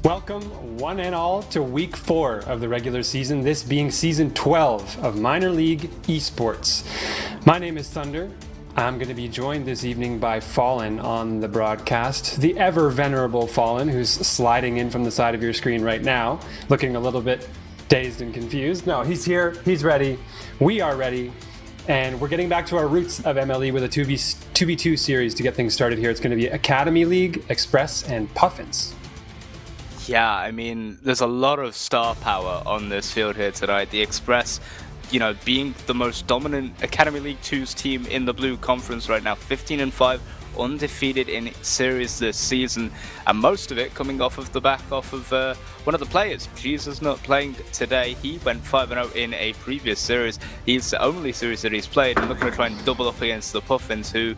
Welcome, one and all, to week 4 of the regular season, this being season 12 of Minor League Esports. My name is Thunder. I'm going to be joined this evening by Fallen on the broadcast, the ever-venerable Fallen, who's sliding in from the side of your screen right now, looking a little bit dazed and confused. No, he's here, he's ready, we are ready, and we're getting back to our roots of MLE with a 2v2 series to get things started here. It's going to be Academy League, Express, and Puffins. Yeah, I mean, there's a lot of star power on this field here tonight. The Express, being the most dominant Academy League 2's team in the Blue Conference right now, 15-5, undefeated in series this season, and most of it coming off of one of the players. Jesus not playing today. He went 5-0 in a previous series. He's the only series that he's played, and looking to try and double up against the Puffins, who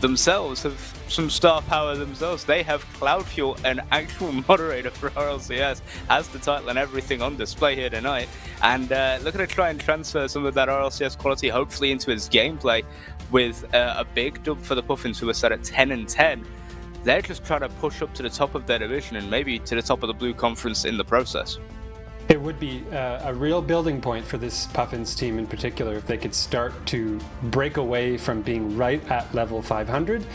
themselves have some star power themselves. They have Cloudfuel, an actual moderator for RLCS, has the title and everything on display here tonight, and looking to try and transfer some of that RLCS quality hopefully into his gameplay with a big dub for the Puffins, who are set at 10-10. They're just trying to push up to the top of their division and maybe to the top of the Blue Conference in the process. It would be a real building point for this Puffins team in particular if they could start to break away from being right at level 500,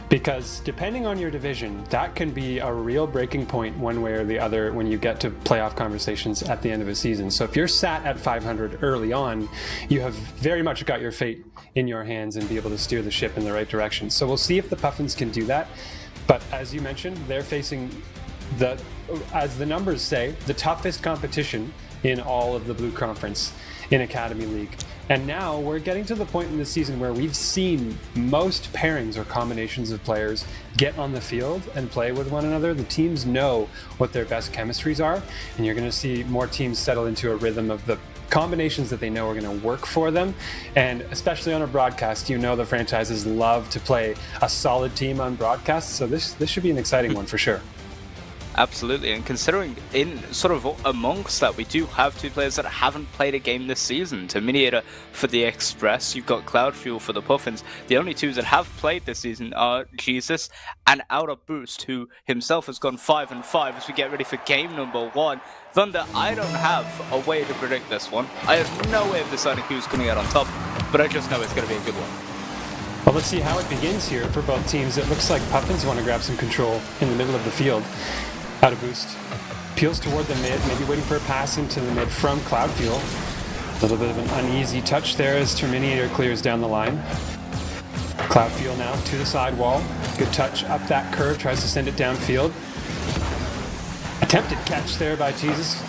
because depending on your division, that can be a real breaking point one way or the other when you get to playoff conversations at the end of a season. So if you're sat at 500 early on, you have very much got your fate in your hands and be able to steer the ship in the right direction. So we'll see if the Puffins can do that. But as you mentioned, they're facing as the numbers say, the toughest competition in all of the Blue Conference in Academy League. And now we're getting to the point in the season where we've seen most pairings or combinations of players get on the field and play with one another. The teams know what their best chemistries are, and you're going to see more teams settle into a rhythm of the combinations that they know are going to work for them. And especially on a broadcast, the franchises love to play a solid team on broadcast, so this should be an exciting one for sure. Absolutely, and considering in sort of amongst that, we do have two players that haven't played a game this season. Terminator for the Express, you've got Cloudfuel for the Puffins. The only two that have played this season are Jesus and Out of Boost, who himself has gone 5-5 as we get ready for game number 1. Thunder, I don't have a way to predict this one. I have no way of deciding who's coming out on top, but I just know it's going to be a good one. Well, let's see how it begins here for both teams. It looks like Puffins want to grab some control in the middle of the field. Out of Boost peels toward the mid, maybe waiting for a pass into the mid from Cloudfuel. A little bit of an uneasy touch there as Terminator clears down the line. Cloudfuel now to the sidewall. Good touch up that curve, tries to send it downfield. Attempted catch there by Jesus.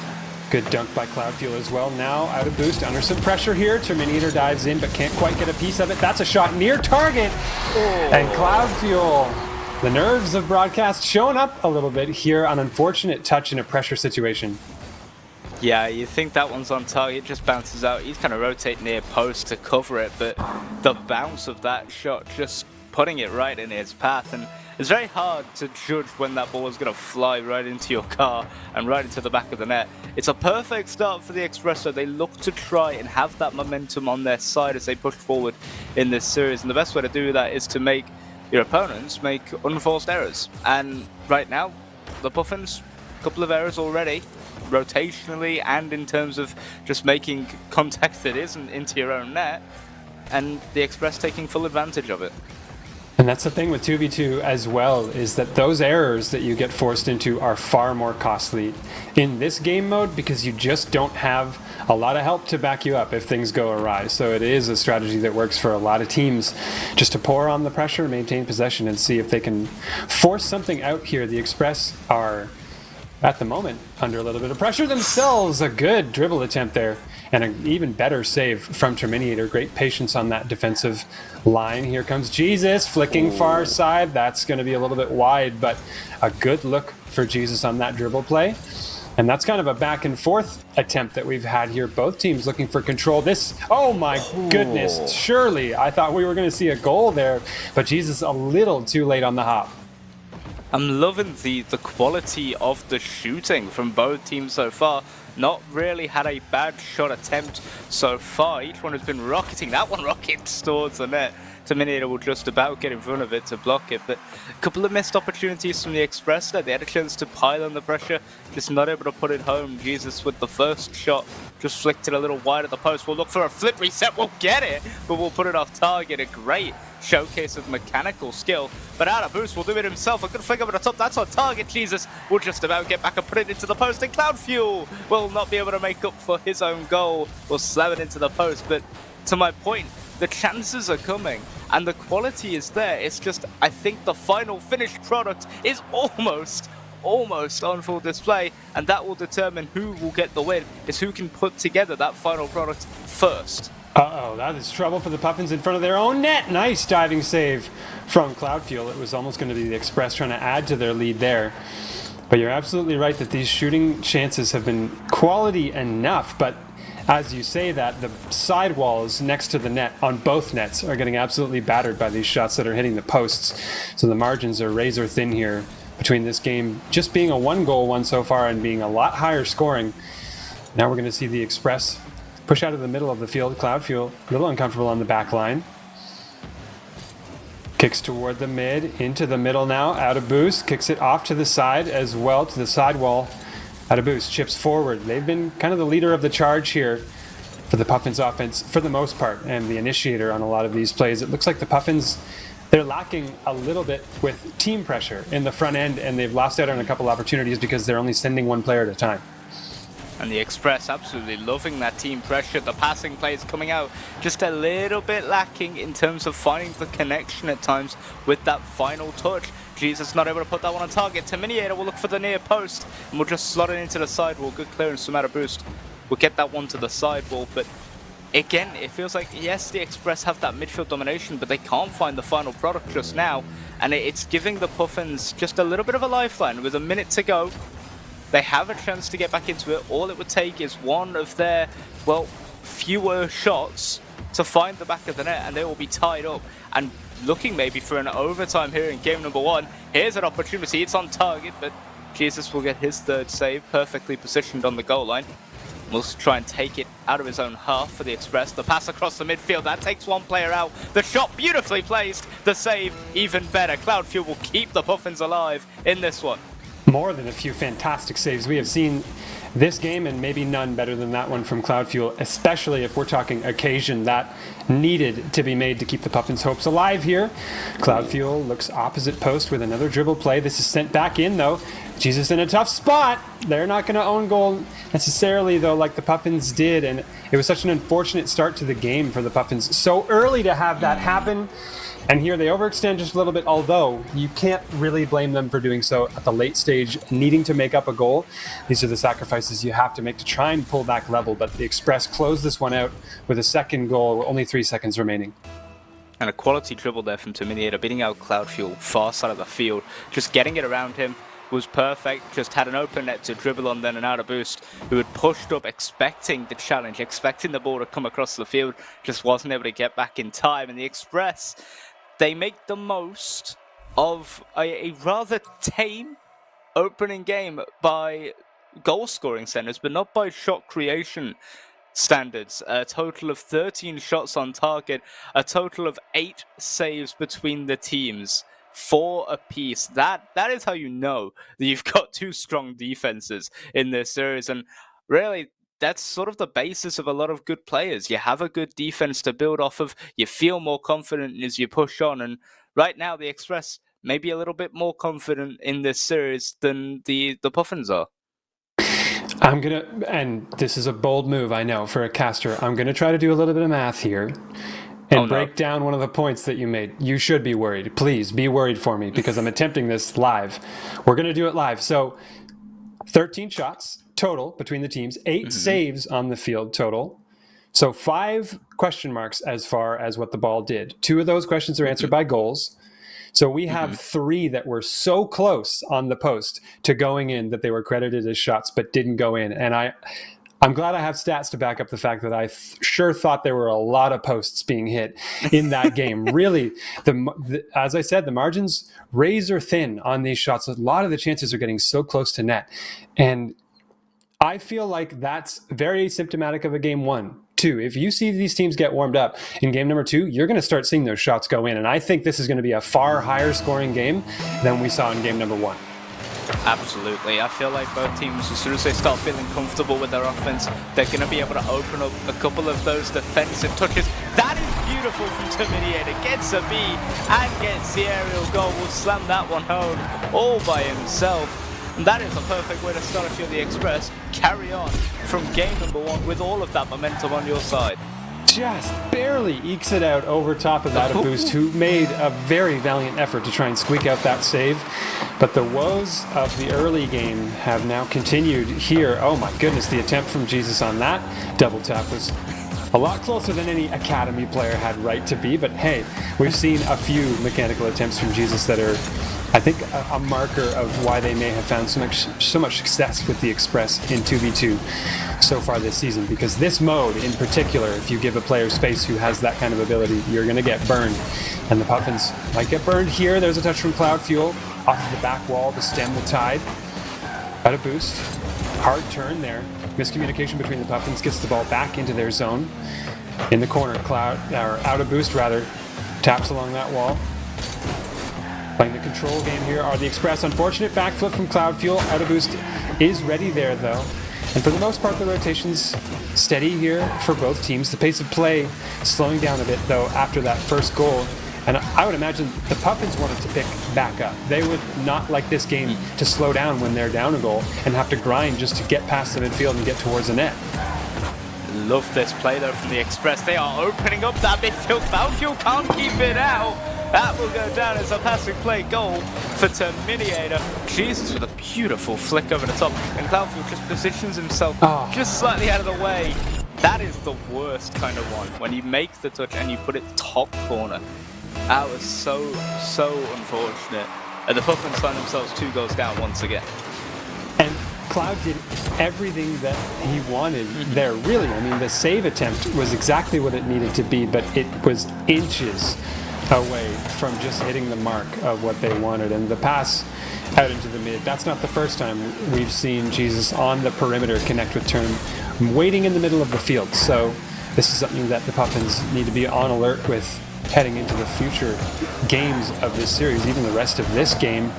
Good dunk by Cloudfuel as well. Now Out of Boost under some pressure here. Terminator dives in but can't quite get a piece of it. That's a shot near target. And Cloudfuel, the nerves of broadcast showing up a little bit here. An unfortunate touch in a pressure situation. Yeah, you think that one's on target, just bounces out. He's kind of rotating near post to cover it, but the bounce of that shot just putting it right in his path. And it's very hard to judge when that ball is going to fly right into your car and right into the back of the net. It's a perfect start for the Express, so they look to try and have that momentum on their side as they push forward in this series. And the best way to do that is to make your opponents make unforced errors. And right now, the Puffins, a couple of errors already, rotationally and in terms of just making contact that isn't into your own net, and the Express taking full advantage of it. And that's the thing with 2v2 as well, is that those errors that you get forced into are far more costly in this game mode because you just don't have a lot of help to back you up if things go awry. So it is a strategy that works for a lot of teams, just to pour on the pressure, maintain possession, and see if they can force something out here. The Express are, at the moment, under a little bit of pressure themselves. A good dribble attempt there, and an even better save from Terminator. Great patience on that defensive line. Here comes Jesus, flicking far side. That's going to be a little bit wide, but a good look for Jesus on that dribble play. And that's kind of a back and forth attempt that we've had here. Both teams looking for control. Oh my goodness, surely I thought we were going to see a goal there, but Jesus a little too late on the hop. I'm loving the quality of the shooting from both teams so far. not really had a bad shot attempt so far. Each one has been rocketing. That one rockets towards the net. Terminator will just about get in front of it to block it, but a couple of missed opportunities from the Express there. They had a chance to pile on the pressure, just not able to put it home. Jesus with the first shot just flicked it a little wide of the post. We'll look for a flip reset, we'll get it, but we'll put it off target. A great showcase of mechanical skill, but out of boost will do it himself. A good flick over the top, that's on target. Jesus will just about get back and put it into the post, and Cloud Fuel will not be able to make up for his own goal. Will slam it into the post, but to my point, the chances are coming and the quality is there. It's just, I think the final finished product is almost on full display, and that will determine who will get the win, is who can put together that final product first. Uh-oh, that is trouble for the Puffins in front of their own net. Nice diving save from Cloud Fuel. It was almost going to be the Express trying to add to their lead there. But you're absolutely right that these shooting chances have been quality enough, but as you say that, the sidewalls next to the net on both nets are getting absolutely battered by these shots that are hitting the posts. So the margins are razor thin here between this game just being a 1-goal one so far and being a lot higher scoring. Now we're going to see the Express push out of the middle of the field. Cloud Fuel a little uncomfortable on the back line. Kicks toward the mid, into the middle now, out of boost, kicks it off to the side as well, to the sidewall. Out of boost, chips forward. They've been kind of the leader of the charge here for the Puffins offense for the most part, and the initiator on a lot of these plays. It looks like the Puffins, they're lacking a little bit with team pressure in the front end, and they've lost out on a couple opportunities because they're only sending one player at a time. And the Express absolutely loving that team pressure. The passing plays coming out just a little bit lacking in terms of finding the connection at times with that final touch. Jesus not able to put that one on target. Terminator will look for the near post and we'll just slot it into the sidewall. Good clearance from out of boost. We'll get that one to the sidewall, but again, it feels like, yes, the Express have that midfield domination, but they can't find the final product just now. And it's giving the Puffins just a little bit of a lifeline. With a minute to go, they have a chance to get back into it. All it would take is one of their, well, fewer shots to find the back of the net, and they will be tied up and looking maybe for an overtime here in game number 1. Here's an opportunity. It's on target, but Jesus will get his third save, perfectly positioned on the goal line. We'll try and take it out of his own half for the Express. The pass across the midfield, that takes one player out. The shot beautifully placed. The save even better. Cloud Fuel will keep the Puffins alive in this one. More than a few fantastic saves. We have seen this game, and maybe none better than that one from Cloud Fuel, especially if we're talking occasion that needed to be made to keep the Puffins' hopes alive here. Cloud Fuel looks opposite post with another dribble play. This is sent back in, though. Jesus in a tough spot. They're not going to own goal necessarily, though, like the Puffins did, and it was such an unfortunate start to the game for the Puffins. So early to have that happen. And here they overextend just a little bit, although you can't really blame them for doing so at the late stage, needing to make up a goal. These are the sacrifices you have to make to try and pull back level, but the Express closed this one out with a second goal with only 3 seconds remaining. And a quality dribble there from Terminator, beating out Cloud Fuel far side of the field. Just getting it around him was perfect. Just had an open net to dribble on, then an out of boost, who had pushed up expecting the challenge, expecting the ball to come across the field, just wasn't able to get back in time. And the Express, they make the most of a rather tame opening game by goal scoring standards, but not by shot creation standards. A total of 13 shots on target, a total of 8 saves between the teams, 4 apiece. That is how you know that you've got 2 strong defenses in this series. And really, that's sort of the basis of a lot of good players. You have a good defense to build off of. You feel more confident as you push on. And right now, the Express may be a little bit more confident in this series than the Puffins are. I'm going to, and this is a bold move, I know, for a caster. I'm going to try to do a little bit of math here and break down one of the points that you made. You should be worried. Please be worried for me because I'm attempting this live. We're going to do it live. So 13 shots total between the teams, 8 saves on the field total. So 5 question marks as far as what the ball did. 2 of those questions are answered by goals. So we have 3 that were so close on the post to going in that they were credited as shots but didn't go in. And I'm glad I have stats to back up the fact that I sure thought there were a lot of posts being hit in that game. Really, as I said, the margins razor thin on these shots. A lot of the chances are getting so close to net. And I feel like that's very symptomatic of a game 1-2. If you see these teams get warmed up in game number 2, you're going to start seeing those shots go in. And I think this is going to be a far higher scoring game than we saw in game number 1. Absolutely. I feel like both teams, as soon as they start feeling comfortable with their offense, they're going to be able to open up a couple of those defensive touches. That is beautiful from Terminator. Gets a B and gets the aerial goal. Will slam that one home all by himself. And that is a perfect way to start if you're the Express. Carry on from game number 1 with all of that momentum on your side. Just barely ekes it out over top of that Boost, who made a very valiant effort to try and squeak out that save. But the woes of the early game have now continued here. Oh my goodness, the attempt from Jesus on that double tap was a lot closer than any Academy player had right to be. But hey, we've seen a few mechanical attempts from Jesus that are, I think, a marker of why they may have found so much success with the Express in 2v2 so far this season. Because this mode in particular, if you give a player space who has that kind of ability, you're going to get burned. And the Puffins might get burned here. There's a touch from Cloud Fuel. Off of the back wall to stem the tide. Out of Boost. Hard turn there. Miscommunication between the Puffins gets the ball back into their zone. In the corner, Out of Boost rather, taps along that wall. Playing the control game here are the Express. Unfortunate backflip from Cloud Fuel. Out of Boost is ready there though. And for the most part, the rotation's steady here for both teams. The pace of play slowing down a bit though after that first goal. And I would imagine the Puffins wanted to pick back up. They would not like this game to slow down when they're down a goal and have to grind just to get past the midfield and get towards the net. Love this play though from the Express. They are opening up that midfield. Valkyrie can't keep it out. That will go down as a passing play goal for Terminator. Jesus with a beautiful flick over the top. And Cloudfield just positions himself just slightly out of the way. That is the worst kind of one. When you make the touch and you put it top corner. That was so unfortunate. And the Puffins find themselves 2 goals down once again. And Cloud did everything that he wanted there, really. I mean, the save attempt was exactly what it needed to be, but it was inches away from just hitting the mark of what they wanted. And the pass out into the mid, that's not the first time we've seen Jesus on the perimeter connect with Turn, waiting in the middle of the field. So this is something that the Puffins need to be on alert with heading into the future games of this series, even the rest of this game.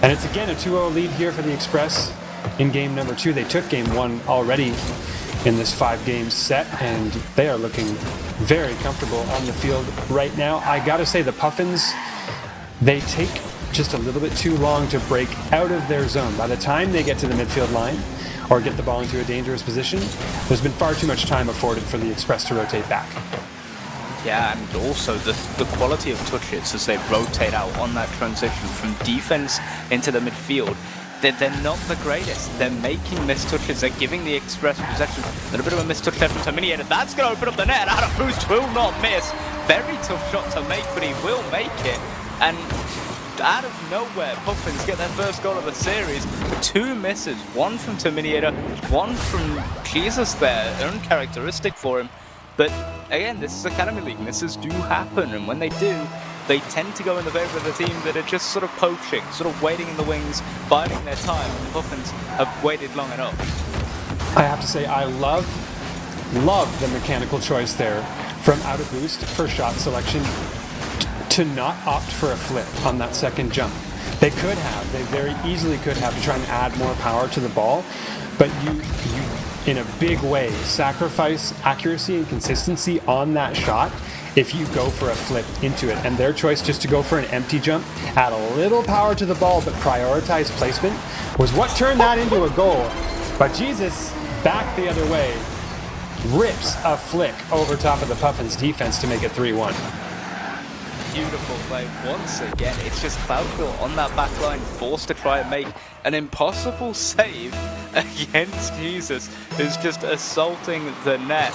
And it's again a 2-0 lead here for the Express in game number 2. They took game 1 already in this 5-game set, and they are looking very comfortable on the field right now. I gotta say, the Puffins, they take just a little bit too long to break out of their zone. By the time they get to the midfield line or get the ball into a dangerous position, there's been far too much time afforded for the Express to rotate back. Yeah, and also the quality of touches as they rotate out on that transition from defense into the midfield. They're not the greatest. They're making missed touches. They're giving the Express possession. A little bit of a missed touch there from Terminator. That's going to open up the net. Out of Boost will not miss. Very tough shot to make, but he will make it. And out of nowhere, Puffins get their first goal of the series. 2 misses. 1 from Terminator, 1 from Jesus there. Uncharacteristic for him. But again, this is Academy League. Misses do happen. And when they do, they tend to go in the favour of the team that are just sort of poaching, sort of waiting in the wings, biding their time. The Puffins have waited long enough. I have to say, I love the mechanical choice there from Out of Boost for shot selection to not opt for a flip on that second jump. They very easily could have to try and add more power to the ball, but you in a big way sacrifice accuracy and consistency on that shot if you go for a flip into it. And their choice just to go for an empty jump, add a little power to the ball but prioritize placement, was what turned that into a goal. But Jesus, back the other way, rips a flick over top of the Puffins defense to make it 3-1. Beautiful play once again. It's just Cloudfield on that back line, forced to try and make an impossible save against Jesus, who's just assaulting the net.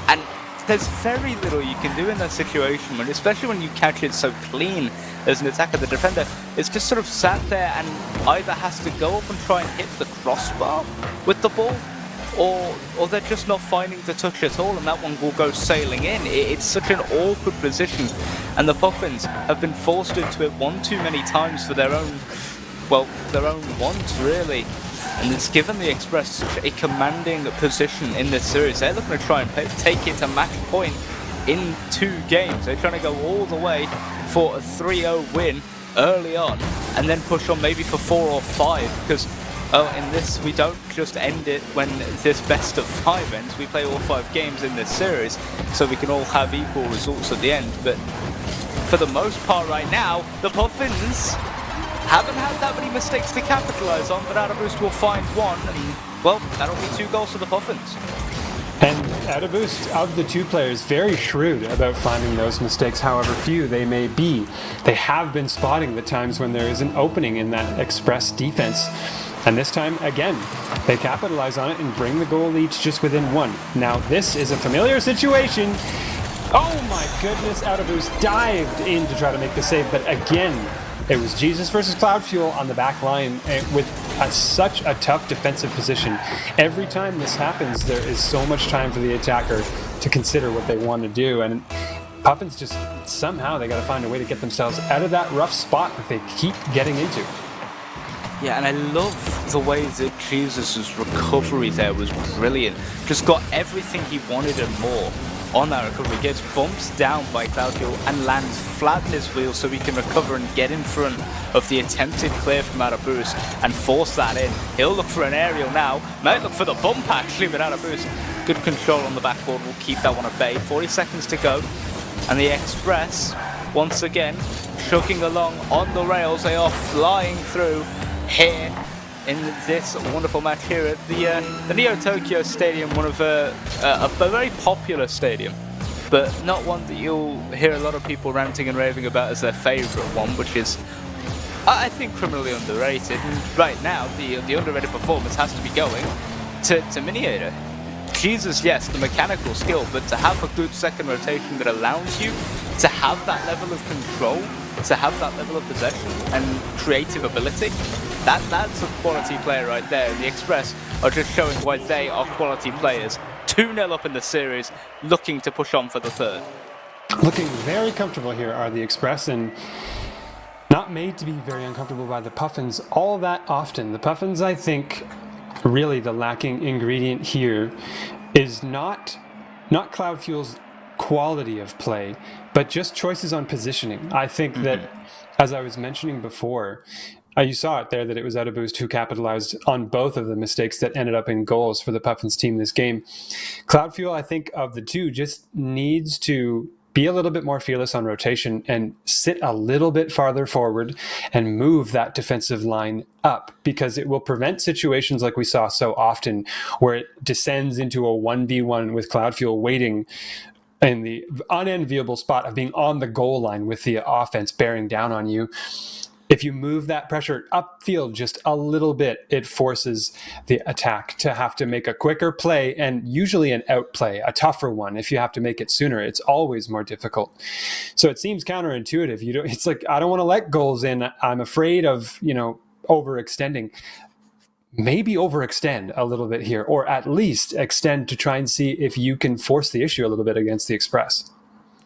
And there's very little you can do in that situation, especially when you catch it so clean as an attacker. The defender is just sort of sat there and either has to go up and try and hit the crossbar with the ball, or they're just not finding the touch at all, and that one will go sailing in. It's such an awkward position, and the Puffins have been forced into it one too many times for their own wants, really. and it's given the Express such a commanding position in this series. They're looking to try and take it to match point in 2 games. They're trying to go all the way for a 3-0 win early on, and then push on maybe for 4 or 5, because in this we don't just end it when this best of 5 ends. We play all 5 games in this series, so we can all have equal results at the end. But for the most part right now, the Puffins haven't had that many mistakes to capitalise on, but Adaboost will find one, and well, that'll be 2 goals for the Puffins. And Adaboost, of the 2 players, very shrewd about finding those mistakes, however few they may be. They have been spotting the times when there is an opening in that Express defense. And this time, again, they capitalize on it and bring the goal each just within 1. Now, this is a familiar situation. Oh my goodness, Adaboost dived in to try to make the save, but again, it was Jesus versus Cloud Fuel on the back line with such a tough defensive position. Every time this happens, there is so much time for the attacker to consider what they want to do. And Puffins just, somehow, they got to find a way to get themselves out of that rough spot that they keep getting into. Yeah, and I love the way that Jesus' recovery there was brilliant. Just got everything he wanted and more on that recovery. Gets bumped down by Cloud Fuel and lands flat in his wheels so he can recover and get in front of the attempted clear from Adaboost and force that in. He'll look for an aerial now. Might look for the bump actually, but Adaboost, good control on the backboard, will keep that one at bay. 40 seconds to go. And the Express, once again, chugging along on the rails. They are flying through here in this wonderful match here at the Neo Tokyo Stadium, one of a very popular stadium, but not one that you'll hear a lot of people ranting and raving about as their favourite one, which is, I think, criminally underrated. And right now, the underrated performance has to be going to Miniator. Jesus, yes, the mechanical skill, but to have a good second rotation that allows you to have that level of control, to have that level of possession and creative ability, that's a quality player right there. The Express are just showing why they are quality players. 2-0 up in the series, looking to push on for the 3rd. Looking very comfortable here are the Express, and not made to be very uncomfortable by the Puffins all that often. The Puffins, I think, really the lacking ingredient here is not Cloud Fuel's quality of play, but just choices on positioning. I think that, as I was mentioning before, you saw it there that it was Adaboost who capitalized on both of the mistakes that ended up in goals for the Puffins team this game. Cloud Fuel, I think, of the 2, just needs to be a little bit more fearless on rotation and sit a little bit farther forward and move that defensive line up, because it will prevent situations like we saw so often where it descends into a 1v1 with Cloud Fuel waiting in the unenviable spot of being on the goal line with the offense bearing down on you. If you move that pressure upfield just a little bit, it forces the attack to have to make a quicker play, and usually an outplay, a tougher one. If you have to make it sooner, it's always more difficult. So it seems counterintuitive. It's like, I don't want to let goals in. I'm afraid of, overextending. Maybe overextend a little bit here, or at least extend to try and see if you can force the issue a little bit against the Express.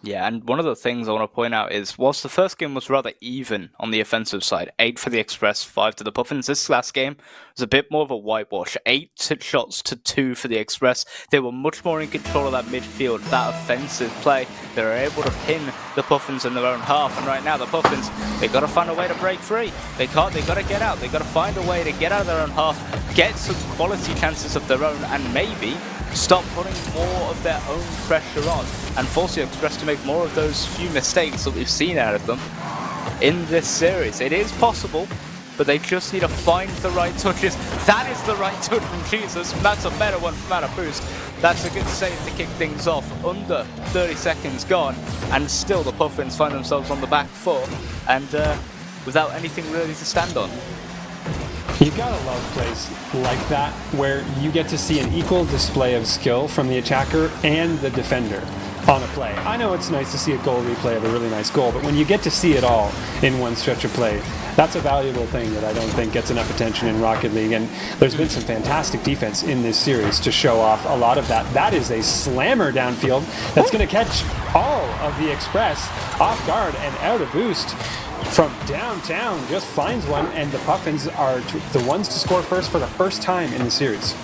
Yeah, and one of the things I want to point out is, whilst the first game was rather even on the offensive side, 8 for the Express, 5 to the Puffins, this last game was a bit more of a whitewash. 8 shots to 2 for the Express. They were much more in control of that midfield, that offensive play. They were able to pin the Puffins in their own half, and right now the Puffins, they've got to find a way to break free. They've got to get out. They've got to find a way to get out of their own half, get some quality chances of their own, and maybe stop putting more of their own pressure on and force the Express to make more of those few mistakes that we've seen out of them in this series. It is possible, but they just need to find the right touches. That is the right touch from Jesus. That's a better one from Adaboost. That's a good save to kick things off. Under 30 seconds gone, and still the Puffins find themselves on the back foot and without anything really to stand on. You gotta love plays like that, where you get to see an equal display of skill from the attacker and the defender on a play. I know it's nice to see a goal replay of a really nice goal, but when you get to see it all in one stretch of play, that's a valuable thing that I don't think gets enough attention in Rocket League, and there's been some fantastic defense in this series to show off a lot of that. That is a slammer downfield that's going to catch all of the Express off guard and out of boost. from downtown just finds one, and the Puffins are the ones to score first for the first time in the series.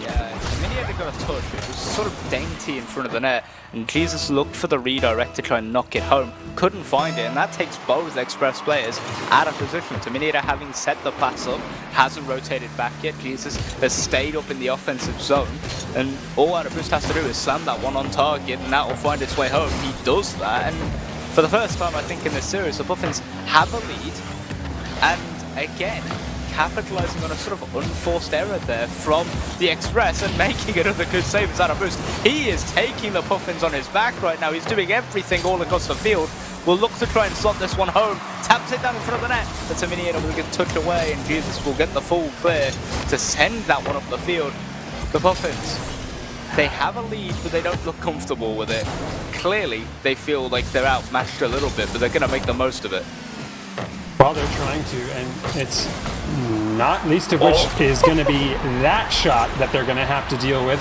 Yeah, Miniator got a touch. It was sort of dainty in front of the net, and Jesus looked for the redirect to try and knock it home. Couldn't find it, and that takes both Express players out of position. Terminator, having set the pass up, hasn't rotated back yet. Jesus has stayed up in the offensive zone, and all Adaboost has to do is slam that one on target, and that will find its way home. He does that, and for the first time, I think, in this series, the Puffins have a lead, and again, capitalizing on a sort of unforced error there from the Express and making another good save as Adaboost. He is taking the Puffins on his back right now. He's doing everything all across the field. Will look to try and slot this one home. Taps it down in front of the net. The Terminator will get touched away, and Jesus will get the full clear to send that one up the field. The Puffins, they have a lead, but they don't look comfortable with it. Clearly, they feel like they're outmatched a little bit, but they're going to make the most of it. Well, they're trying to, and it's not least of which is going to be that shot that they're going to have to deal with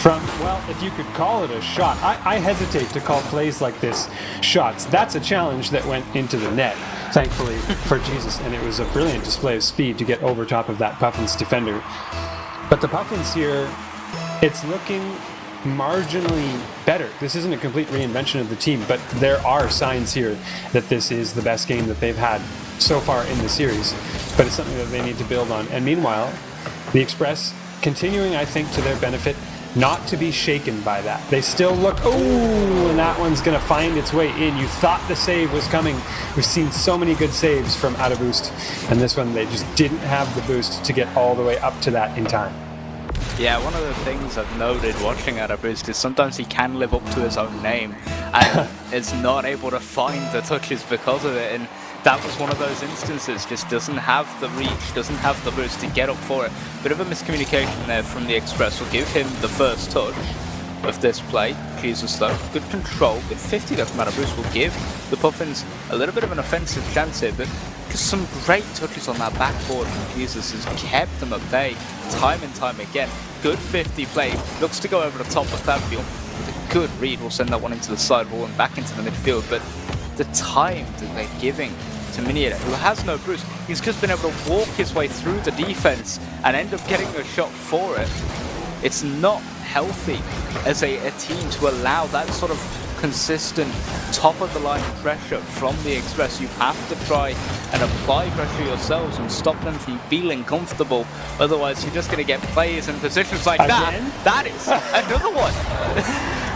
from, well, if you could call it a shot. I hesitate to call plays like this shots. That's a challenge that went into the net, thankfully, for Jesus, and it was a brilliant display of speed to get over top of that Puffins defender. But the Puffins here, it's looking marginally better. This isn't a complete reinvention of the team, but there are signs here that this is the best game that they've had so far in the series. But it's something that they need to build on. And meanwhile, the Express continuing, I think, to their benefit, not to be shaken by that. They still look, oh, and that one's going to find its way in. You thought the save was coming. We've seen so many good saves from Adaboost, and this one they just didn't have the boost to get all the way up to that in time. Yeah, one of the things I've noted watching Adaboost is sometimes he can live up to his own name and is not able to find the touches because of it, and that was one of those instances. Just doesn't have the reach, doesn't have the boost to get up for it. Bit of a miscommunication there from the Express will give him the first touch of this play. Jesus though, good control, good 50 there from Adaboost will give the Puffins a little bit of an offensive chance here, but just some great touches on that backboard from Jesus has kept them at bay time and time again. Good 50 play, looks to go over the top of Cloudfield. A good read will send that one into the sidewall and back into the midfield, but the time that they're giving to Miniator, who has no boost, he's just been able to walk his way through the defense and end up getting a shot for it. It's not healthy as a team to allow that sort of consistent top of the line pressure from the Express. You have to try and apply pressure yourselves and stop them from feeling comfortable, otherwise you're just going to get players in positions like Again? that is another one.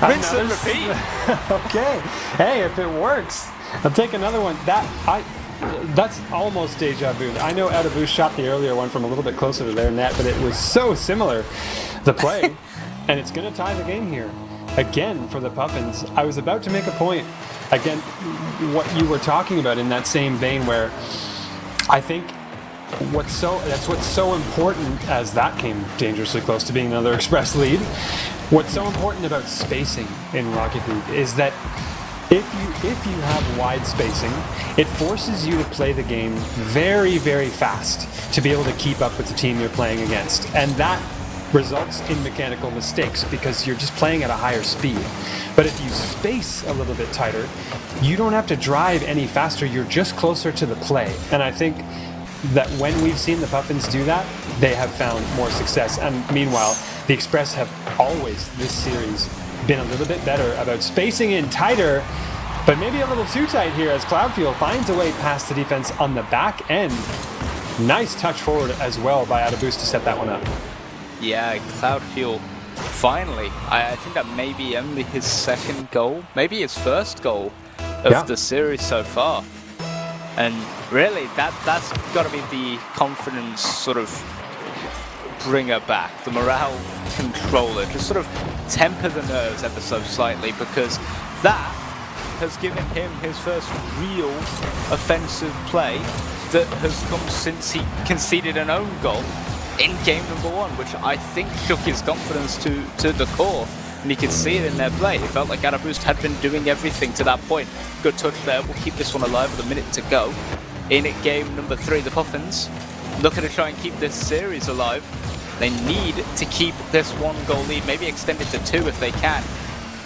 Rinse and repeat. Okay, hey, if it works, I'll take another one. That's almost deja vu. I know Adaboost shot the earlier one from a little bit closer to their net, but it was so similar, the play, and it's going to tie the game here. Again, for the Puffins, I was about to make a point. Again, what you were talking about in that same vein, where I think that's what's so important, as that came dangerously close to being another Express lead. What's so important about spacing in Rocket League is that if you have wide spacing, it forces you to play the game very, very fast to be able to keep up with the team you're playing against, and that results in mechanical mistakes because you're just playing at a higher speed. But if you space a little bit tighter, you don't have to drive any faster, you're just closer to the play. And I think that when we've seen the Puffins do that, they have found more success. And meanwhile, the Express have always, this series, been a little bit better about spacing in tighter, but maybe a little too tight here as Cloudfield finds a way past the defense on the back end. Nice touch forward as well by Adaboost to set that one up. Yeah, Cloudfield, finally, I think that may be only his second goal, maybe his first goal of the series so far. And really, that's got to be the confidence sort of bringer back, the morale controller, just sort of temper the nerves ever so slightly, because that has given him his first real offensive play that has come since he conceded an own goal in game number 1, which I think shook his confidence to the core, and you could see it in their play. It felt like Adaboost had been doing everything to that point. Good touch there, we'll keep this one alive with a minute to go. In game number 3, the Puffins looking to try and keep this series alive. They need to keep this 1-goal lead, maybe extend it to 2 if they can.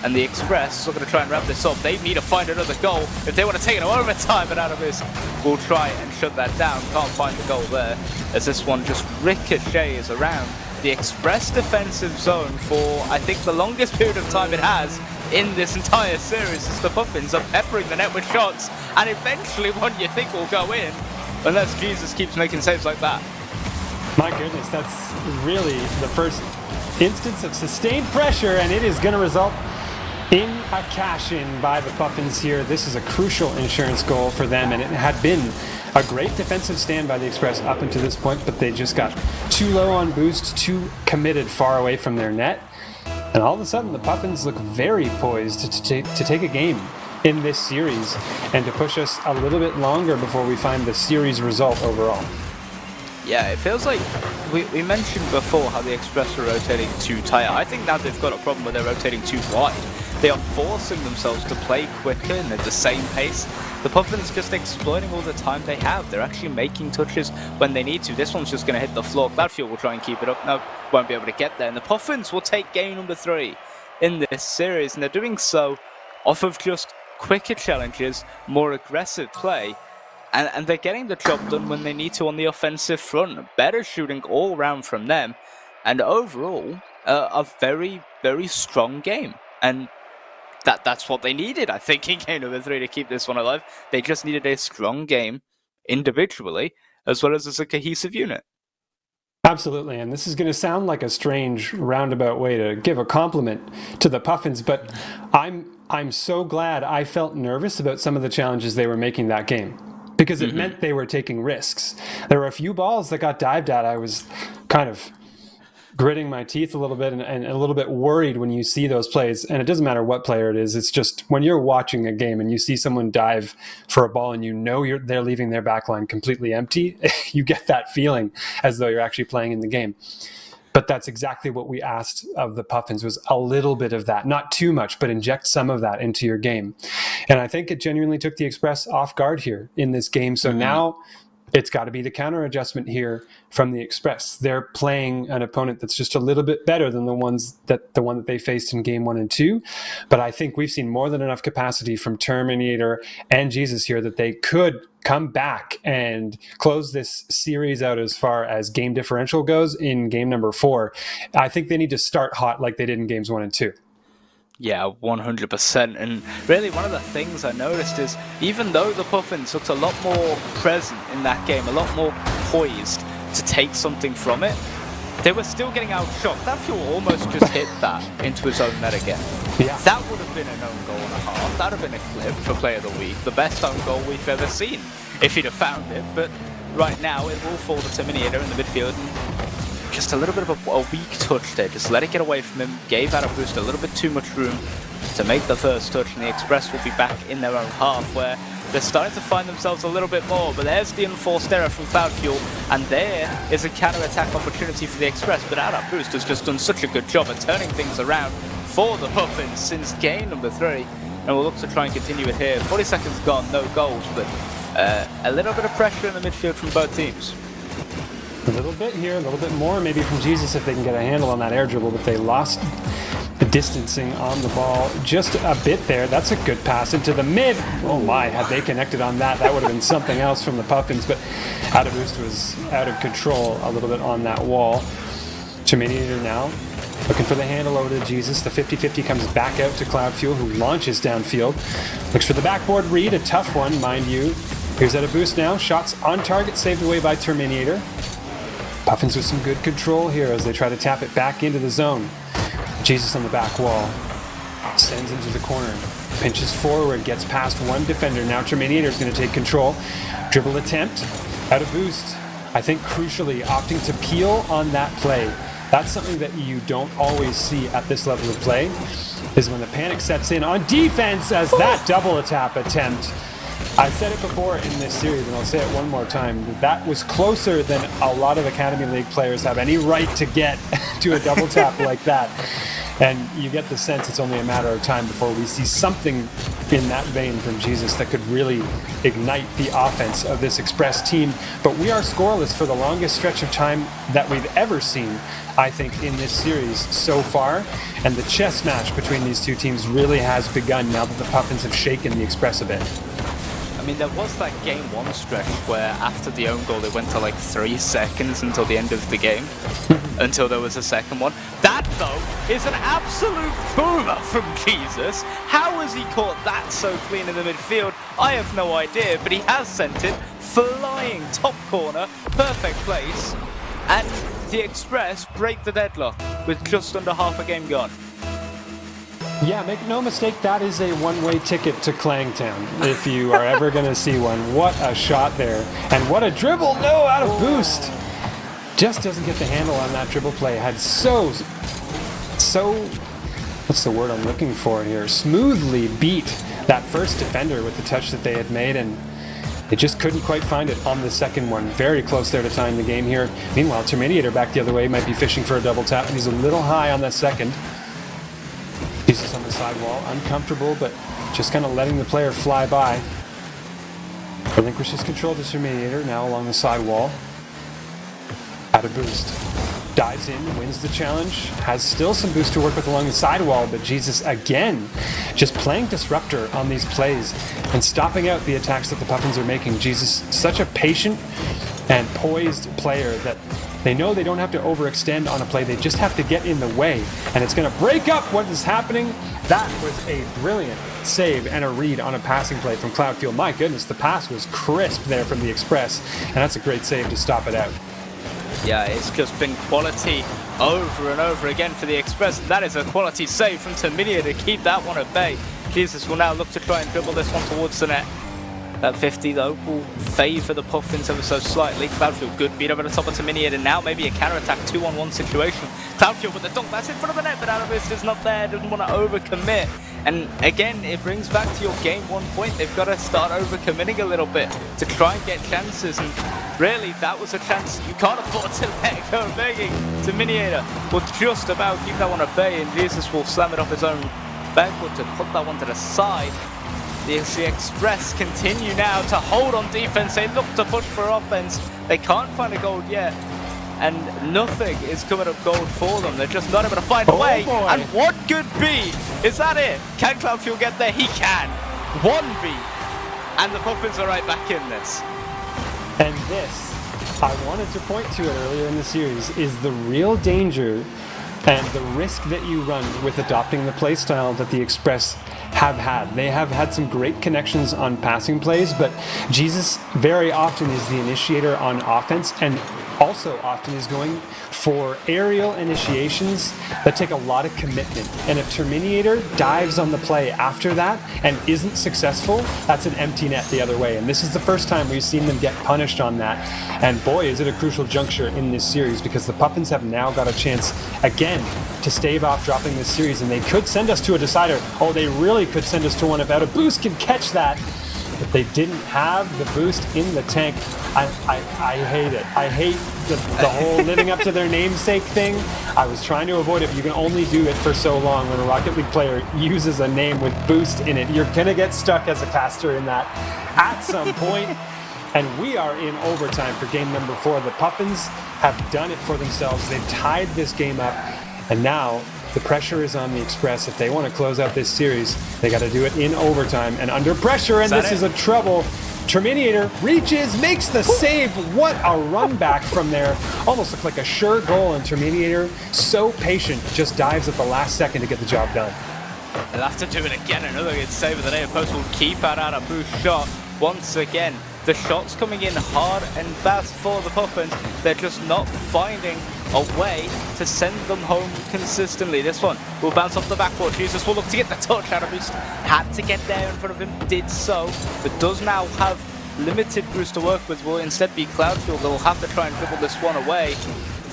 And the Express are going to try and wrap this up. They need to find another goal if they want to take it to overtime, but Adabus will try and shut that down. Can't find the goal there, as this one just ricochets around the Express defensive zone for, I think, the longest period of time it has in this entire series, as the Puffins are peppering the net with shots, and eventually one you think will go in, unless Jesus keeps making saves like that. My goodness, that's really the first instance of sustained pressure, and it is going to result in a cash-in by the Puffins here. This is a crucial insurance goal for them, and it had been a great defensive stand by the Express up until this point, but they just got too low on boost, too committed far away from their net. And all of a sudden, the Puffins look very poised to take a game in this series and to push us a little bit longer before we find the series result overall. Yeah, it feels like we mentioned before how the Express are rotating too tight. I think now they've got a problem where they're rotating too wide. They are forcing themselves to play quicker and at the same pace. The Puffins just exploiting all the time they have. They're actually making touches when they need to. This one's just going to hit the floor. Cloudfield will try and keep it up. No, won't be able to get there. And the Puffins will take game number 3 in this series. And they're doing so off of just quicker challenges, more aggressive play. And they're getting the job done when they need to on the offensive front. Better shooting all round from them. And overall, a very, very strong game. And that's what they needed, I think, in game number 3 to keep this one alive. They just needed a strong game individually, as well as a cohesive unit. Absolutely, and this is going to sound like a strange roundabout way to give a compliment to the Puffins, but I'm so glad. I felt nervous about some of the challenges they were making that game, because it meant they were taking risks. There were a few balls that got dived at. I was kind of gritting my teeth a little bit and a little bit worried when you see those plays. And it doesn't matter what player it is. It's just when you're watching a game and you see someone dive for a ball and you know they're leaving their back line completely empty, you get that feeling as though you're actually playing in the game. But that's exactly what we asked of the Puffins, was a little bit of that. Not too much, but inject some of that into your game. And I think it genuinely took the Express off guard here in this game. So now it's got to be the counter adjustment here from the Express. They're playing an opponent that's just a little bit better than the one that they faced in game 1 and 2. But I think we've seen more than enough capacity from Terminator and Jesus here that they could come back and close this series out as far as game differential goes in game number 4. I think they need to start hot like they did in games 1 and 2. Yeah, 100%. And really one of the things I noticed is, even though the Puffins looked a lot more present in that game, a lot more poised to take something from it, they were still getting outshot. That fuel almost just hit that into his own net again. Yeah. That would have been an own goal and a half. That would have been a clip for Player of the Week. The best own goal we've ever seen, if he'd have found it. But right now, it will fall to Terminator in the midfield. Just a little bit of a weak touch there. Just let it get away from him. Gave Adaboost a little bit too much room to make the first touch. And the Express will be back in their own half, where they're starting to find themselves a little bit more. But there's the unforced error from Cloudfuel. And there is a counter-attack opportunity for the Express. But Adaboost has just done such a good job at turning things around for the Puffins since game number 3. And we'll look to try and continue it here. 40 seconds gone, no goals. But a little bit of pressure in the midfield from both teams. A little bit here, a little bit more, maybe from Jesus if they can get a handle on that air dribble, but they lost the distancing on the ball just a bit there. That's a good pass into the mid. Oh my, had they connected on that, that would have been something else from the Puffins, but Adaboost was out of control a little bit on that wall. Terminator now looking for the handle over to Jesus. The 50-50 comes back out to Cloudfuel, who launches downfield. Looks for the backboard read, a tough one, mind you. Here's Adaboost now. Shots on target, saved away by Terminator. Puffins with some good control here as they try to tap it back into the zone. Jesus on the back wall. Sends into the corner. Pinches forward, gets past one defender. Now Terminator is going to take control. Dribble attempt. Adaboost, I think crucially, opting to peel on that play. That's something that you don't always see at this level of play, is when the panic sets in on defense as that double tap attempt. I said it before in this series, and I'll say it one more time. That was closer than a lot of Academy League players have any right to get to a double tap like that. And you get the sense it's only a matter of time before we see something in that vein from Jesus that could really ignite the offense of this Express team. But we are scoreless for the longest stretch of time that we've ever seen, I think, in this series so far. And the chess match between these two teams really has begun now that the Puffins have shaken the Express a bit. I mean, there was that game 1 stretch where after the own goal it went to like 3 seconds until the end of the game, until there was a second one. That, though, is an absolute boomer from Jesus. How has he caught that so clean in the midfield? I have no idea, but he has sent it flying top corner, perfect place, and the Express break the deadlock with just under half a game gone. Yeah, make no mistake, that is a one-way ticket to Clangtown, if you are ever going to see one. What a shot there. And what a dribble. No, out of boost. Just doesn't get the handle on that dribble play. Had so, what's the word I'm looking for here? Smoothly beat that first defender with the touch that they had made, and they just couldn't quite find it on the second one. Very close there to tying the game here. Meanwhile, Terminator back the other way might be fishing for a double tap, and he's a little high on that second. Jesus on the sidewall, uncomfortable, but just kind of letting the player fly by. Relinquishes control to Terminator, now along the sidewall. Out of boost. Dives in, wins the challenge, has still some boost to work with along the sidewall, but Jesus again, just playing disruptor on these plays and stopping out the attacks that the Puffins are making. Jesus, such a patient and poised player that they know they don't have to overextend on a play, they just have to get in the way, and it's going to break up what is happening. That was a brilliant save and a read on a passing play from Cloudfield. My goodness, the pass was crisp there from the Express, and that's a great save to stop it out. Yeah, it's just been quality over and over again for the Express. That is a quality save from Terminator to keep that one at bay. Jesus will now look to try and dribble this one towards the net. That 50, though, will favour the Puffins ever so slightly. Cloudfield, good beat over the top of Terminator. Now maybe a counter-attack 2-on-1 situation. Cloudfield with the dunk, that's in front of the net, but Arabist is not there, doesn't want to overcommit. And again, it brings back to your game 1 point. They've got to start overcommitting a little bit to try and get chances. And really, that was a chance you can't afford to let go. Begging Terminator will just about keep that one at bay, and Jesus will slam it off his own backwood to put that one to the side. The Express continue now to hold on defense. They look to push for offense. They can't find a goal yet, and nothing is coming up gold for them. They're just not able to find a way. Boy. And what could be? Is that it? Can Cloudfield get there? He can. 1B, and the Puffins are right back in this. And this, I wanted to point to it earlier in the series, is the real danger and the risk that you run with adopting the play style that the Express have had. They have had some great connections on passing plays, but Jesus very often is the initiator on offense, and also often is going for aerial initiations that take a lot of commitment. And if Terminator dives on the play after that and isn't successful, that's an empty net the other way. And this is the first time we've seen them get punished on that. And boy, is it a crucial juncture in this series, because the Puffins have now got a chance again to stave off dropping this series, and they could send us to a decider. Oh, they really could send us to one if Out of Boost can catch that. But they didn't have the boost in the tank. I hate it. I hate the whole living up to their namesake thing. I was trying to avoid it, but you can only do it for so long when a Rocket League player uses a name with boost in it. You're going to get stuck as a caster in that at some point. And we are in overtime for game number 4. The Puffins have done it for themselves. They've tied this game up, and now the pressure is on the Express. If they want to close out this series, they got to do it in overtime and under pressure, and this is a trouble. Terminator reaches, makes the save. What a run back from there. Almost looked like a sure goal, and Terminator, so patient, just dives at the last second to get the job done. They'll have to do it again. Another good save of the day. Post will keep out a boost shot once again. The shots coming in hard and fast for the Puffins. They're just not finding a way to send them home consistently. This one will bounce off the backboard. Jesus will look to get the touch. Out of boost had to get there in front of him, did so, but does now have limited boost to work with. Will instead be Cloudfield. They'll have to try and dribble this one away.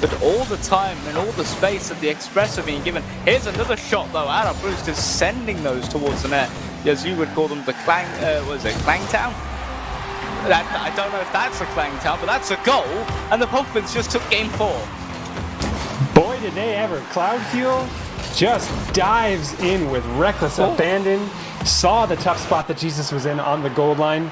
But all the time and all the space that the Express are being given. Here's another shot though. Out of boost is sending those towards the net. As you would call them, the Clangtown? I don't know if that's a Clangtown, but that's a goal. And the Puffins just took game 4. Boy, did they ever. Cloudfield just dives in with reckless abandon. saw the tough spot that Jesus was in on the goal line.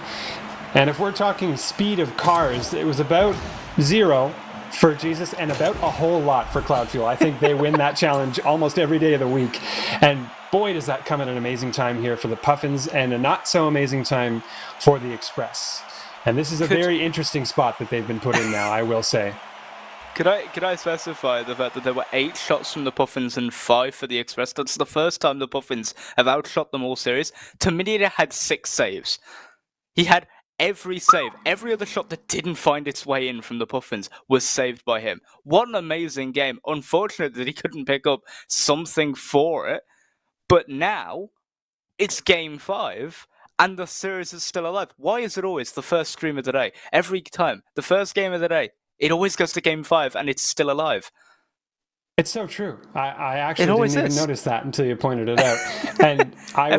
And if we're talking speed of cars, it was about 0 for Jesus and about a whole lot for Cloud Fuel. I think they win that challenge almost every day of the week. And boy, does that come at an amazing time here for the Puffins and a not so amazing time for the Express. And this is a very interesting spot that they've been put in now, I will say. Could I specify the fact that there were 8 shots from the Puffins and 5 for the Express? That's the first time the Puffins have outshot them all series. Terminator had 6 saves. He had every save, every other shot that didn't find its way in from the Puffins was saved by him. What an amazing game. Unfortunate that he couldn't pick up something for it. But now, it's game 5, and the series is still alive. Why is it always the first stream of the day? Every time, the first game of the day, it always goes to game 5, and it's still alive. It's so true. I actually didn't even notice that until you pointed it out. And I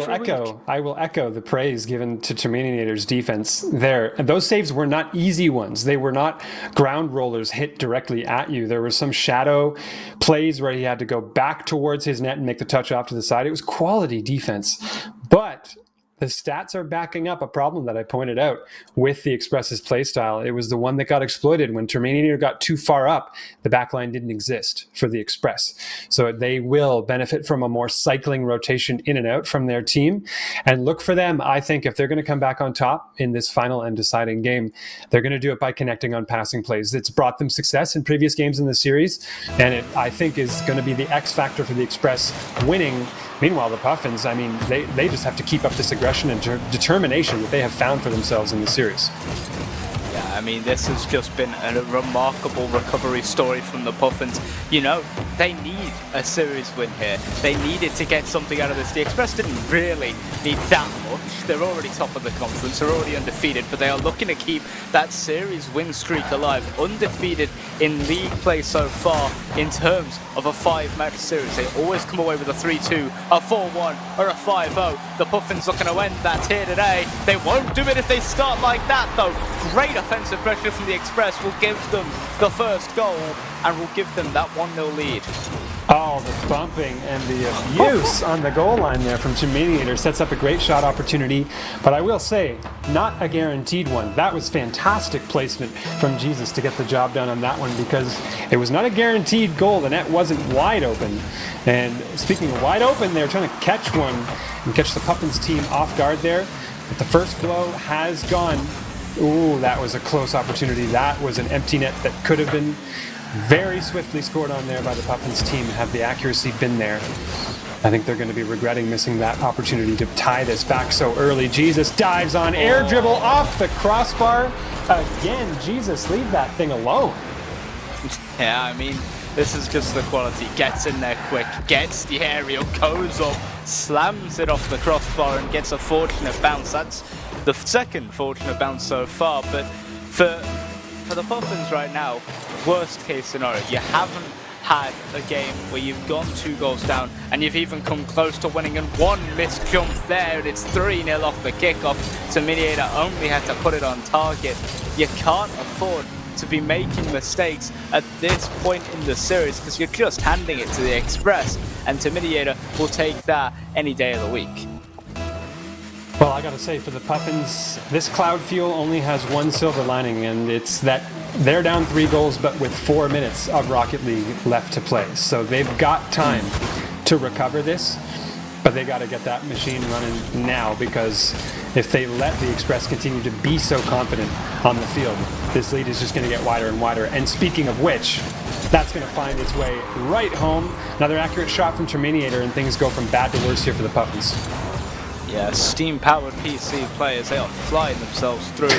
will echo the praise given to Terminator's defense there. And those saves were not easy ones. They were not ground rollers hit directly at you. There were some shadow plays where he had to go back towards his net and make the touch off to the side. It was quality defense. But the stats are backing up a problem that I pointed out with the Express's playstyle. It was the one that got exploited when Terminator got too far up. The backline didn't exist for the Express. So they will benefit from a more cycling rotation in and out from their team. And look for them, I think, if they're going to come back on top in this final and deciding game, they're going to do it by connecting on passing plays. It's brought them success in previous games in the series, and it, I think, is going to be the X factor for the Express winning. Meanwhile, the Puffins, I mean, they just have to keep up this aggression and determination that they have found for themselves in the series. Yeah, I mean, this has just been a remarkable recovery story from the Puffins. You know, they need a series win here. They needed to get something out of this. The Express didn't really need that much. They're already top of the conference. They're already undefeated, but they are looking to keep that series win streak alive. Undefeated in league play so far in terms of a 5-match series. They always come away with a 3-2, a 4-1, or a 5-0. The Puffins looking to end that here today. They won't do it if they start like that, though. Great offensive pressure from the Express will give them the first goal and will give them that 1-0 lead. Oh, the bumping and the abuse on the goal line there from Terminator sets up a great shot opportunity, but I will say, not a guaranteed one. That was fantastic placement from Jesus to get the job done on that one, because it was not a guaranteed goal. The net wasn't wide open. And speaking of wide open, they're trying to catch one and catch the Puffins team off guard there. But the first blow has gone. Ooh, that was a close opportunity. That was an empty net that could have been very swiftly scored on there by the Puffins team. Had the accuracy been there, I think they're going to be regretting missing that opportunity to tie this back so early. Jesus dives on, air dribble off the crossbar. Again, Jesus, leave that thing alone. Yeah, I mean, this is just the quality. Gets in there quick, gets the aerial, goes up, slams it off the crossbar and gets a fortunate bounce. That's the second fortunate bounce so far, but for the Puffins right now, worst case scenario, you haven't had a game where you've gone 2 goals down and you've even come close to winning, and one missed jump there, it's 3-0 off the kickoff. Terminator only had to put it on target. You can't afford to be making mistakes at this point in the series because you're just handing it to the Express, and Terminator will take that any day of the week. Well, I gotta say, for the Puffins, this Cloud Fuel only has one silver lining, and it's that they're down 3 goals, but with 4 minutes of Rocket League left to play. So they've got time to recover this, but they gotta get that machine running now, because if they let the Express continue to be so confident on the field, this lead is just gonna get wider and wider. And speaking of which, that's gonna find its way right home. Another accurate shot from Terminator, and things go from bad to worse here for the Puffins. Yeah, steam-powered PC players, they are flying themselves through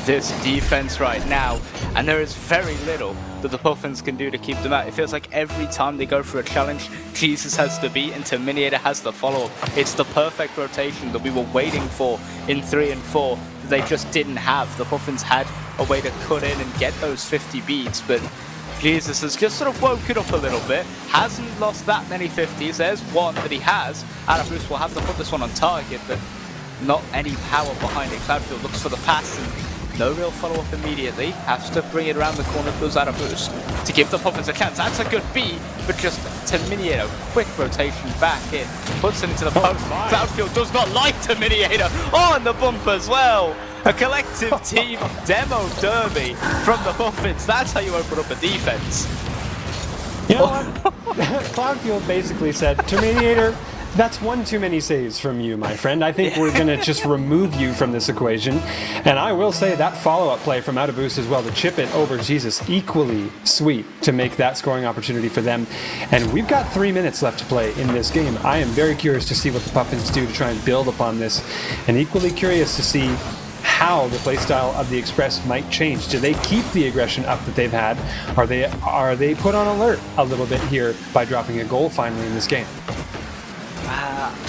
this defense right now, and there is very little that the Puffins can do to keep them out. It feels like every time they go for a challenge, Jesus has to beat and Terminator has the follow-up. It's the perfect rotation that we were waiting for in 3 and 4 that they just didn't have. The Puffins had a way to cut in and get those 50 beats, but Jesus has just sort of woken up a little bit, hasn't lost that many 50s. There's one that he has. Adabus will have to put this one on target, but not any power behind it. Cloudfield looks for the pass, and No real follow-up immediately. Has to bring it around the corner, goes out of boost to give the Puffins a chance. That's a good B, but just Terminator, quick rotation back in, puts it into the post. Cloudfield does not like Terminator. Oh, and the bump as well. A collective team demo derby from the Puffins. That's how you open up a defense. You know what? Cloudfield basically said, Terminator, that's one too many saves from you, my friend. I think we're going to just remove you from this equation. And I will say that follow-up play from out of boost as well to chip it over Jesus, equally sweet to make that scoring opportunity for them. And we've got 3 minutes left to play in this game. I am very curious to see what the Puffins do to try and build upon this, and equally curious to see how the playstyle of the Express might change. Do they keep the aggression up that they've had? Are they put on alert a little bit here by dropping a goal finally in this game?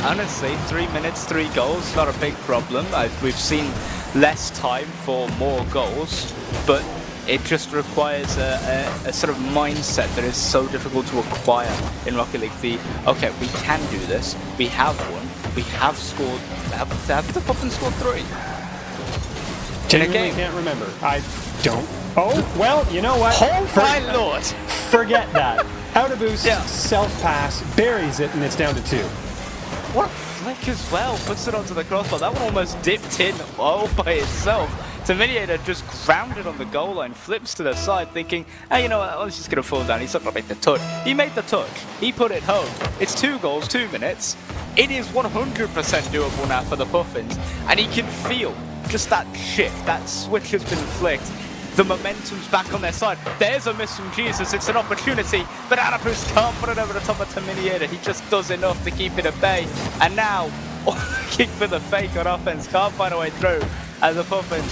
Honestly, 3 minutes, 3 goals, not a big problem. We've seen less time for more goals, but it just requires a sort of mindset that is so difficult to acquire in Rocket League. Okay, we can do this. We have won. We have scored. Have the Puffins scored 3? Genuinely can't remember. I don't. Oh, well, you know what? Oh my lord! Forget that. Out of boost, self-pass, buries it, and it's down to 2. What a flick as well. Puts it onto the crossbar. That one almost dipped in all by itself. Terminator just grounded on the goal line, flips to the side, thinking, hey, you know what? I was just going to fall down. He's not going to make the touch. He made the touch. He put it home. It's 2 goals, 2 minutes. It is 100% doable now for the Puffins, and he can feel just that shift, that switch has been flicked. The momentum's back on their side. There's a miss from Jesus. It's an opportunity, but Adipus can't put it over the top of Terminator. He just does enough to keep it at bay. And now, looking for the fake on offense, can't find a way through. As the Puffins,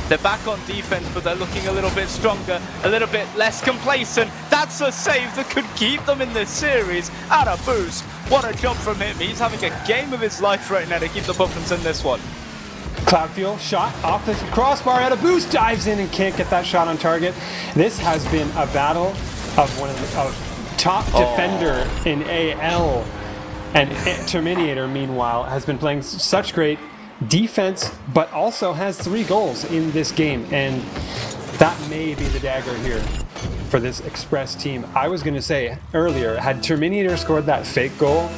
they're back on defense, but they're looking a little bit stronger, a little bit less complacent. That's a save that could keep them in this series. Adipus, what a job from him. He's having a game of his life right now to keep the Puffins in this one. Cloudfield shot off the crossbar, out of boost, dives in and can't get that shot on target. This has been a battle of one of the top defender in AL, and Terminator, meanwhile, has been playing such great defense, but also has 3 goals in this game, and that may be the dagger here for this Express team. I was going to say earlier, had Terminator scored that fake goal,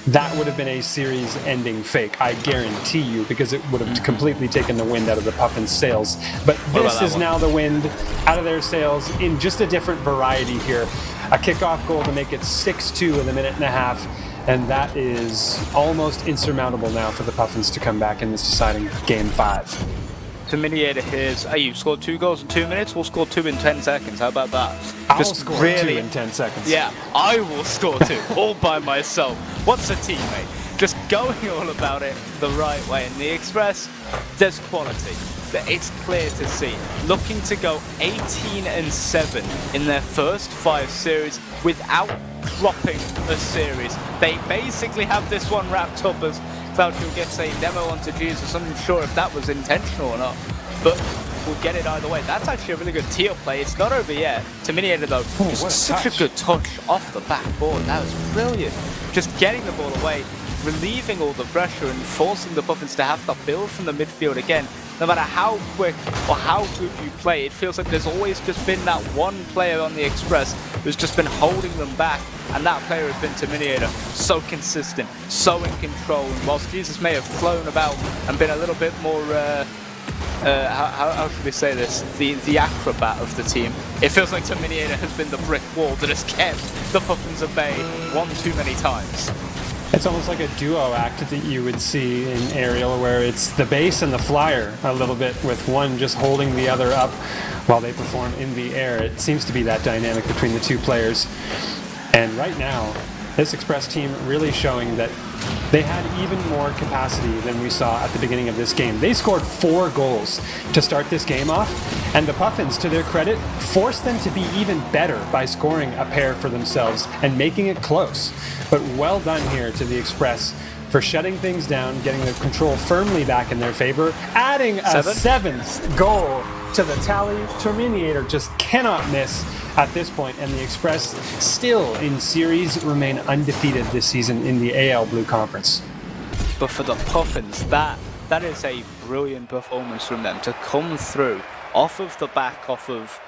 that would have been a series-ending fake, I guarantee you, because it would have completely taken the wind out of the Puffins' sails. But this is now the wind out of their sails in just a different variety here. A kickoff goal to make it 6-2 in a minute and a half, and that is almost insurmountable now for the Puffins to come back in this deciding Game 5. Terminator here's, hey, you scored 2 goals in 2 minutes, we'll score 2 in 10 seconds. How about that? I'll score 2 in 10 seconds. Yeah, I will score 2, all by myself. What's a teammate? Just going all about it the right way. In the Express, there's quality. It's clear to see. Looking to go 18-7 in their first 5 series without dropping a series. They basically have this one wrapped up as Cloudfield gets a demo onto Jesus. I'm not sure if that was intentional or not, but we'll get it either way. That's actually a really good tier play. It's not over yet. Terminator, though, just such a good touch off the backboard. That was brilliant. Just getting the ball away, relieving all the pressure and forcing the Puffins to have to build from the midfield again. No matter how quick or how good you play, it feels like there's always just been that one player on the Express who's just been holding them back, and that player has been Terminator. So consistent, so in control, and whilst Jesus may have flown about and been a little bit more, how should we say this, the acrobat of the team, it feels like Terminator has been the brick wall that has kept the Puffins at bay one too many times. It's almost like a duo act that you would see in aerial, where it's the base and the flyer a little bit, with one just holding the other up while they perform in the air. It seems to be that dynamic between the 2 players. And right now, this Express team really showing that they had even more capacity than we saw at the beginning of this game. They scored 4 goals to start this game off, and the Puffins, to their credit, forced them to be even better by scoring a pair for themselves and making it close. But well done here to the Express for shutting things down, getting the control firmly back in their favor, adding a 7th goal to the tally. Terminator just cannot miss at this point, and the Express, still in series, remain undefeated this season in the AL Blue Conference. But for the Puffins, that That is a brilliant performance from them to come through off of the back, off of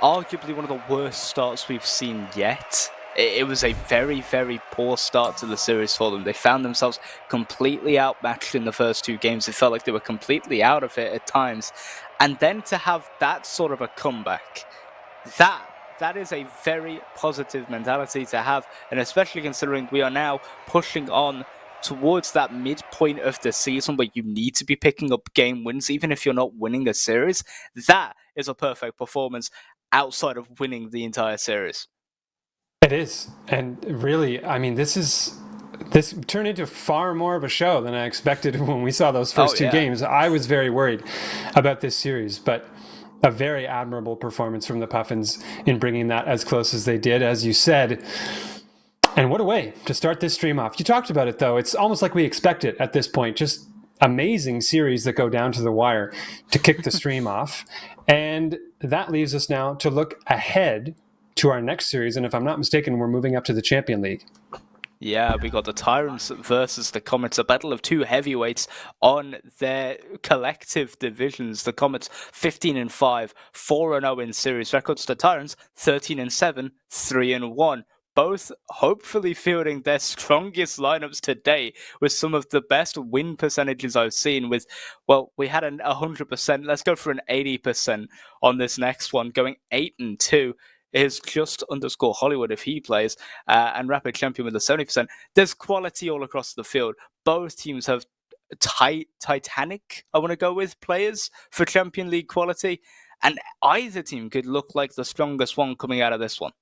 arguably one of the worst starts we've seen yet. It was a very, very poor start to the series for them. They found themselves completely outmatched in the first 2 games. It felt like they were completely out of it at times. And then to have that sort of a comeback, that is a very positive mentality to have, and especially considering we are now pushing on towards that midpoint of the season where you need to be picking up game wins, even if you're not winning a series. That is a perfect performance outside of winning the entire series. It is. And really, I mean, this turned into far more of a show than I expected when we saw those first 2 games. I was very worried about this series, but a very admirable performance from the Puffins in bringing that as close as they did, as you said. And what a way to start this stream off. You talked about it, though. It's almost like we expect it at this point. Just amazing series that go down to the wire to kick the stream off. And that leaves us now to look ahead to our next series. And if I'm not mistaken, we're moving up to the Champion League. Yeah, we got the Tyrants versus the Comets, a battle of 2 heavyweights on their collective divisions. The Comets 15-5, 4-0 in series records. The Tyrants 13-7, 3-1. Both hopefully fielding their strongest lineups today with some of the best win percentages I've seen. With, well, we had 100%. Let's go for an 80% on this next one, going 8-2. Is just underscore Hollywood if he plays, and Rapid Champion with a 70%. There's quality all across the field. Both teams have Titanic, I want to go with, players for Champion League quality, and either team could look like the strongest one coming out of this one.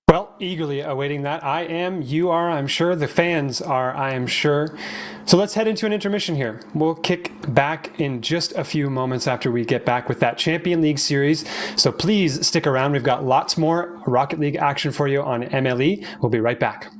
Well, eagerly awaiting that. I am, you are, I'm sure. The fans are, I am sure. So let's head into an intermission here. We'll kick back in just a few moments after we get back with that Champion League series. So please stick around. We've got lots more Rocket League action for you on MLE. We'll be right back.